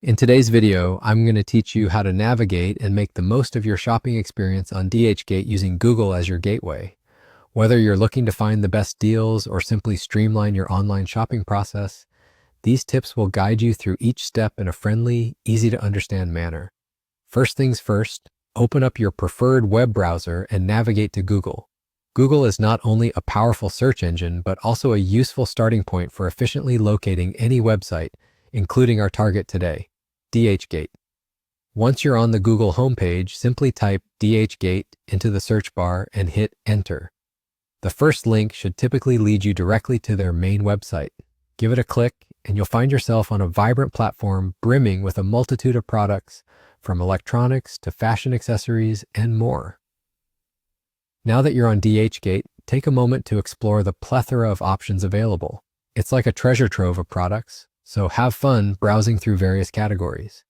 In today's video, I'm going to teach you how to navigate and make the most of your shopping experience on DHgate using Google as your gateway. Whether you're looking to find the best deals or simply streamline your online shopping process, these tips will guide you through each step in a friendly, easy-to-understand manner. First things first, open up your preferred web browser and navigate to Google. Google is not only a powerful search engine, but also a useful starting point for efficiently locating any website, including our target today, DHgate. Once you're on the Google homepage, simply type DHgate into the search bar and hit Enter. The first link should typically lead you directly to their main website. Give it a click, and you'll find yourself on a vibrant platform brimming with a multitude of products, from electronics to fashion accessories and more. Now that you're on DHgate, take a moment to explore the plethora of options available. It's like a treasure trove of products, so have fun browsing through various categories.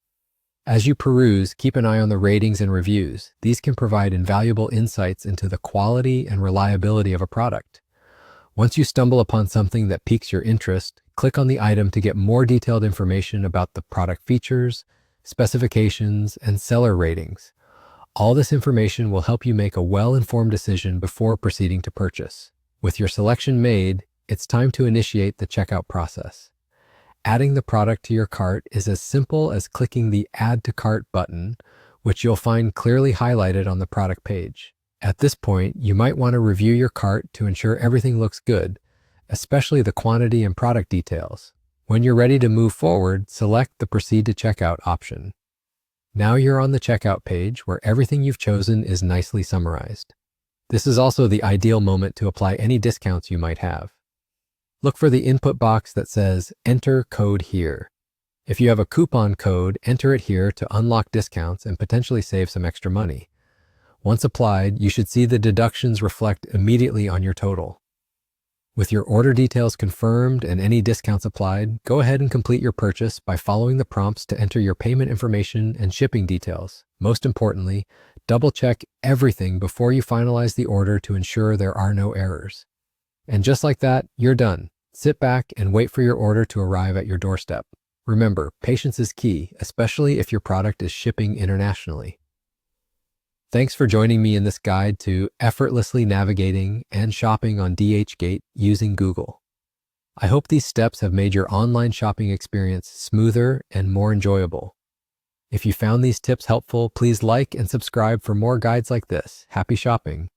As you peruse, keep an eye on the ratings and reviews. These can provide invaluable insights into the quality and reliability of a product. Once you stumble upon something that piques your interest, click on the item to get more detailed information about the product features, specifications, and seller ratings. All this information will help you make a well-informed decision before proceeding to purchase. With your selection made, it's time to initiate the checkout process. Adding the product to your cart is as simple as clicking the Add to Cart button, which you'll find clearly highlighted on the product page. At this point, you might want to review your cart to ensure everything looks good, especially the quantity and product details. When you're ready to move forward, select the Proceed to Checkout option. Now you're on the checkout page where everything you've chosen is nicely summarized. This is also the ideal moment to apply any discounts you might have. Look for the input box that says Enter Code Here. If you have a coupon code, enter it here to unlock discounts and potentially save some extra money. Once applied, you should see the deductions reflect immediately on your total. With your order details confirmed and any discounts applied, go ahead and complete your purchase by following the prompts to enter your payment information and shipping details. Most importantly, double-check everything before you finalize the order to ensure there are no errors. And just like that, you're done. Sit back and wait for your order to arrive at your doorstep. Remember, patience is key, especially if your product is shipping internationally. Thanks for joining me in this guide to effortlessly navigating and shopping on DHgate using Google. I hope these steps have made your online shopping experience smoother and more enjoyable. If you found these tips helpful, please like and subscribe for more guides like this. Happy shopping!